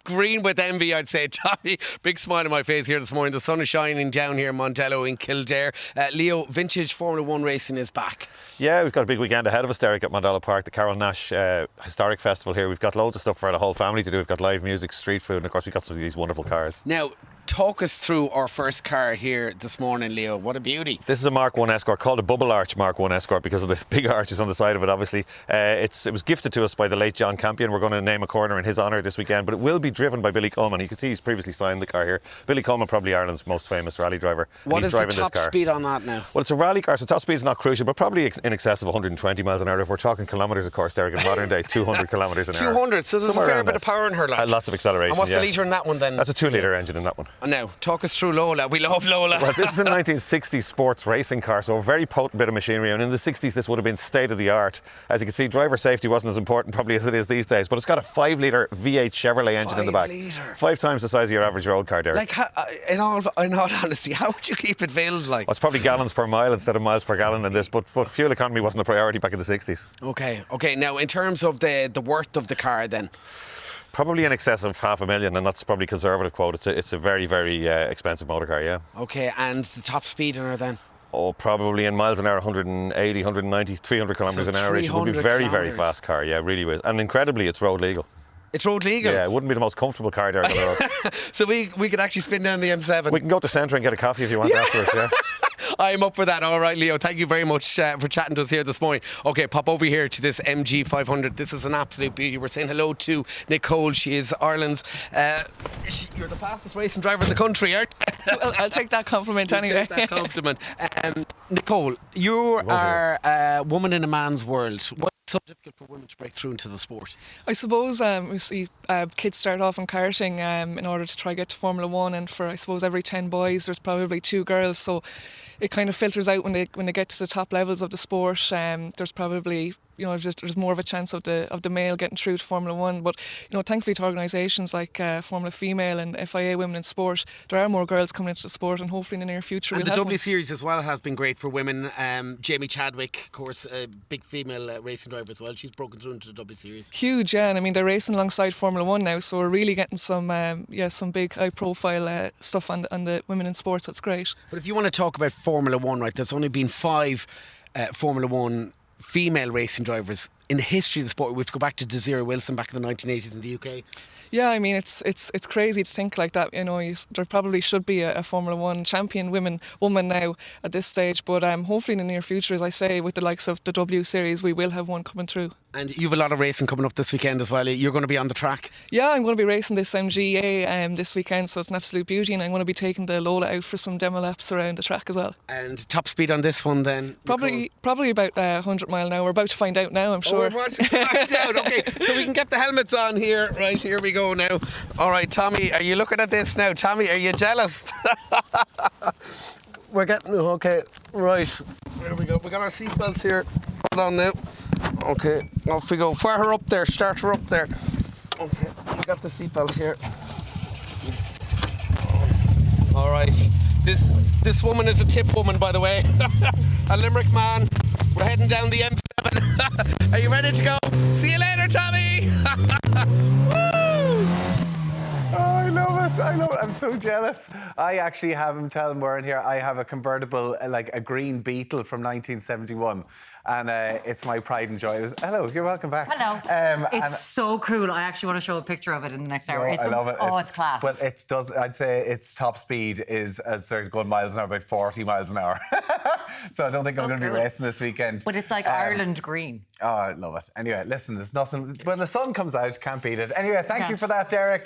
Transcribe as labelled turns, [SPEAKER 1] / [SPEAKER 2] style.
[SPEAKER 1] green with envy, I'd say. Tommy, big smile on my face here this morning. The sun is shining down here in Mondello in Kildare. Leo, vintage Formula 1 racing is back.
[SPEAKER 2] Yeah, we've got a big weekend ahead of us, Derek, at Mondello Park, the Carol Nash Historic Festival here. We've got loads of stuff for the whole family to do. We've got live music, street food, and of course we've got some of these wonderful cars.
[SPEAKER 1] Now, talk us through our first car here this morning, Leo. What a beauty.
[SPEAKER 2] This is a Mark 1 Escort, called a Bubble Arch Mark 1 Escort because of the big arches on the side of it, obviously. It was gifted to us by the late John Campion. We're going to name a corner in his honour this weekend, but it will be driven by Billy Coleman. You can see he's previously signed the car here. Billy Coleman, probably Ireland's most famous rally driver.
[SPEAKER 1] What is the top speed on that now?
[SPEAKER 2] Well, it's a rally car, so top speed is not crucial, but probably in excess of 120 miles an hour. If we're talking kilometres, of course, Derek, in modern day, 200 kilometres an hour.
[SPEAKER 1] 200, so there's
[SPEAKER 2] somewhere
[SPEAKER 1] a fair bit of power in her, like.
[SPEAKER 2] Lots of acceleration.
[SPEAKER 1] And what's the litre in that one then?
[SPEAKER 2] That's a 2-litre engine in that one.
[SPEAKER 1] Now, talk us through Lola. We love Lola.
[SPEAKER 2] Well, this is a 1960s sports racing car, so a very potent bit of machinery. And in the 60s, this would have been state of the art. As you can see, driver safety wasn't as important probably as it is these days. But it's got a 5-litre V8 Chevrolet engine in the back. 5 times the size of your average road car, Derek.
[SPEAKER 1] Like, in all honesty, how would you keep it filled like?
[SPEAKER 2] Well, it's probably gallons per mile instead of miles per gallon in this. But fuel economy wasn't a priority back in the 60s.
[SPEAKER 1] Okay. Now, in terms of the worth of the car, then.
[SPEAKER 2] Probably in excess of $500,000, and that's probably conservative quote. It's a very, very expensive motor car, yeah.
[SPEAKER 1] Okay, and the top speed in her then?
[SPEAKER 2] Oh, probably in miles an hour, 180, 190, 300 kilometres an hour. It would be very, very fast car, yeah, really is. And incredibly, it's road legal.
[SPEAKER 1] It's road legal?
[SPEAKER 2] Yeah, it wouldn't be the most comfortable car there on the road.
[SPEAKER 1] So we could actually spin down the M7?
[SPEAKER 2] We can go to Centre and get a coffee if you want afterwards, yeah.
[SPEAKER 1] I'm up for that. All right, Leo, thank you very much for chatting to us here this morning. Okay, pop over here to this MG 500. This is an absolute beauty. We're saying hello to Nicole. She is Ireland's... you're the fastest racing driver in the country, aren't you?
[SPEAKER 3] Well, I'll take that compliment anyway.
[SPEAKER 1] Take that compliment. Nicole, you are a woman in a man's world. What's so difficult for women to break through into the sport?
[SPEAKER 3] I suppose we see kids start off in karting in order to try get to Formula 1, and for I suppose every 10 boys there's probably 2 girls, so it kind of filters out when they get to the top levels of the sport. There's probably there's more of a chance of the male getting through to Formula 1, but thankfully to organisations like Formula Female and FIA Women in Sport, there are more girls coming into the sport, and hopefully in the near future
[SPEAKER 1] and
[SPEAKER 3] we'll
[SPEAKER 1] the
[SPEAKER 3] have
[SPEAKER 1] W
[SPEAKER 3] one.
[SPEAKER 1] Series as well has been great for women. Jamie Chadwick, of course, a big female racing driver as well. She's broken through into the W Series.
[SPEAKER 3] Huge, yeah, and I mean they're racing alongside Formula 1 now, so we're really getting some big high profile stuff on the women in sports. That's great.
[SPEAKER 1] But if you want to talk about Formula 1, right, there's only been 5 Formula 1 female racing drivers in the history of the sport. We have to go back to Desiree Wilson back in the 1980s in the UK.
[SPEAKER 3] Yeah, I mean it's crazy to think like that. There probably should be a Formula 1 champion woman now at this stage, but hopefully in the near future, as I say, with the likes of the W Series, we will have one coming through.
[SPEAKER 1] And you've a lot of racing coming up this weekend as well. You're going to be on the track?
[SPEAKER 3] Yeah, I'm going to be racing this MGA this weekend, so it's an absolute beauty, and I'm going to be taking the Lola out for some demo laps around the track as well.
[SPEAKER 1] And top speed on this one then?
[SPEAKER 3] Probably about 100 mile an hour. We're about to find out now, I'm sure.
[SPEAKER 1] Oh, we're about to find out. Okay, so we can get the helmets on here. Right, here we go now. All right, Tommy, are you looking at this now? Tommy, are you jealous? We're getting... Okay, right. There we go. We got our seatbelts here. Hold on now. Okay, off we go. Fire her up there. Start her up there. Okay, we got the seatbelts here. All right. This woman is a tip woman, by the way. A Limerick man. We're heading down the M7. Are you ready to go? See you later, Tommy.
[SPEAKER 4] I love it. I'm so jealous. I actually have him. Tell him we're in here. I have a convertible, like a green Beetle from 1971. And it's my pride and joy. Hello, you're welcome back.
[SPEAKER 5] Hello. It's so cool. I actually want to show a picture of it in the next hour.
[SPEAKER 4] I love it.
[SPEAKER 5] It's class.
[SPEAKER 4] Well, I'd say its top speed is going miles an hour, about 40 miles an hour. So I don't think I'm going to be racing this weekend.
[SPEAKER 5] But it's like Ireland green.
[SPEAKER 4] Oh, I love it. Anyway, listen, there's nothing. When the sun comes out, can't beat it. Anyway, thank you for that, Derek.